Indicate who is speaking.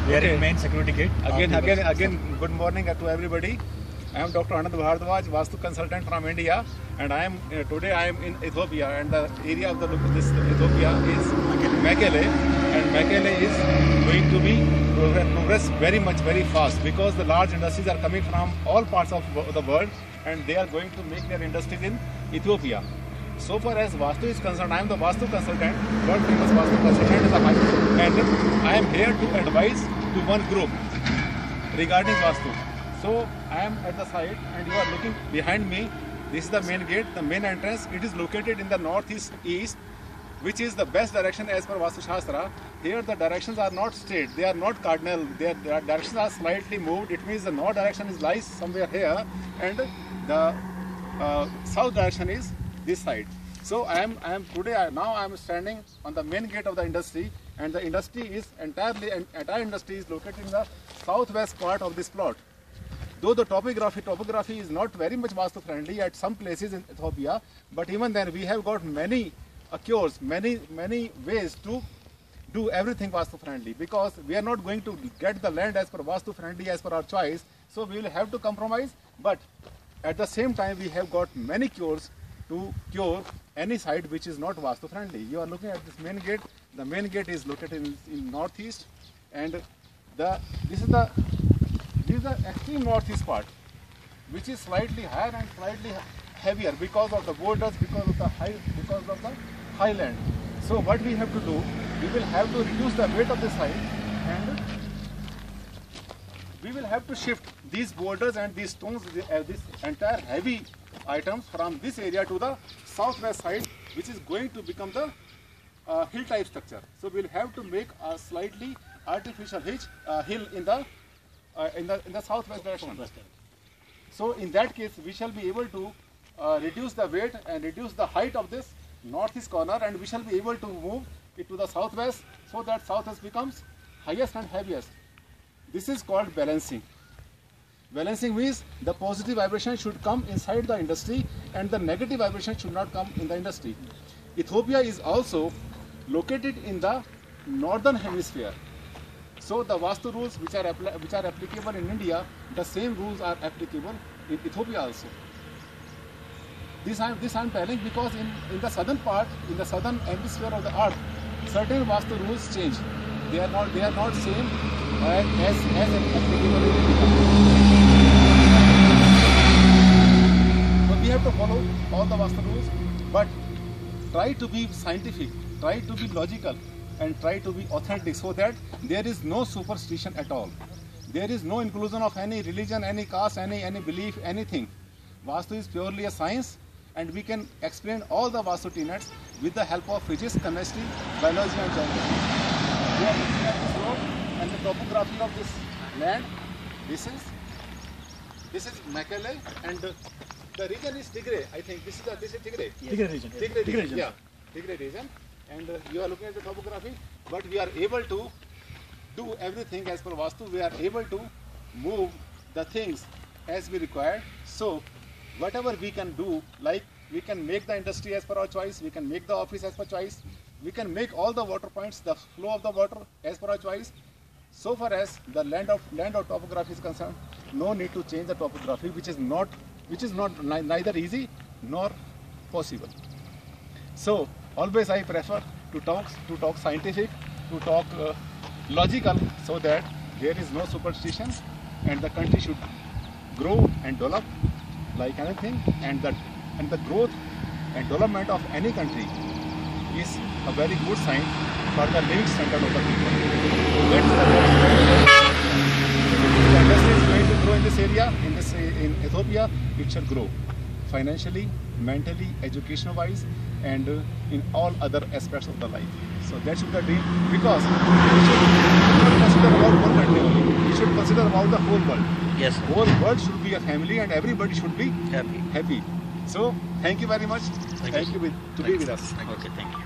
Speaker 1: We are in main security gate.
Speaker 2: Again, good morning to everybody. I am Dr. Anand Bhardwaj, Vastu consultant from India, and today I am in Ethiopia, and the area of this Ethiopia is Mekele, and Mekele is going to be progress very fast, because the large industries are coming from all parts of the world, and they are going to make their industries in Ethiopia. So far as Vastu is concerned, I am the Vastu consultant, world famous Vastu consultant, and I am here to advise to one group regarding Vastu. So I am at the site, and you are looking behind me. This is the main gate, the main entrance. It is located in the northeast, which is the best direction as per Vastu Shastra. Here the directions are not straight, they are not cardinal, their directions are slightly moved. It means the north direction lies somewhere here, and the south direction is this side. So I am standing on the main gate of the industry, and the industry is entire industry is located in the southwest part of this plot. Though the topography is not very much Vastu friendly at some places in Ethiopia, but even then we have got many cures, many ways to do everything Vastu friendly, because we are not going to get the land as per Vastu friendly as per our choice, so we will have to compromise. But at the same time we have got many cures to cure any site which is not Vastu friendly. You are looking at this main gate. The main gate is located in northeast, and this is the extreme northeast part, which is slightly higher and slightly heavier because of the boulders, because of the highland. So what we have to do, we will have to reduce the weight of the site, and we will have to shift these boulders and these stones, this entire heavy items from this area to the southwest side, which is going to become the hill type structure. So we will have to make a slightly artificial hill in the southwest direction. So in that case we shall be able to reduce the weight and reduce the height of this northeast corner, and we shall be able to move it to the southwest, so that southwest becomes highest and heaviest. This is called balancing. Balancing means the positive vibration should come inside the industry and the negative vibration should not come in the industry. Ethiopia is also located in the northern hemisphere. So the Vastu rules which are applicable in India, the same rules are applicable in Ethiopia also. This I am telling because in the southern part, in the southern hemisphere of the earth, certain Vastu rules change. They are not same as applicable in India. So we have to follow all the Vastu rules, but try to be scientific, try to be logical, and try to be authentic, so that there is no superstition at all. There is no inclusion of any religion, any caste, any belief, anything. Vastu is purely a science, and we can explain all the Vastu tenets with the help of physics, chemistry, biology and geography. We are looking at this road and the topography of this land. This is Mekele, and the region is Tigray. I think this is Tigray.
Speaker 1: Yes. Tigray region.
Speaker 2: Yeah, Tigray region. And you are looking at the topography, but we are able to do everything as per Vastu. We are able to move the things as we require. So whatever we can do, like we can make the industry as per our choice, we can make the office as per choice, we can make all the water points, the flow of the water as per our choice. So far as the land of topography is concerned, no need to change the topography, which is neither easy nor possible. So always I prefer to talk scientific, to talk logical, so that there is no superstition, and the country should grow and develop like anything, and the growth and development of any country is a very good sign for the living standard of the people. So that is the industry is going to grow in this area, in Ethiopia. It shall grow financially, mentally, education-wise, and in all other aspects of the life. So that should be the dream, because we should not consider about one country only. We should consider about the whole world.
Speaker 1: Yes.
Speaker 2: Whole world should be a family, and everybody should be
Speaker 1: Happy.
Speaker 2: So thank you very much. Thank you to be with us.
Speaker 1: Okay, thank you.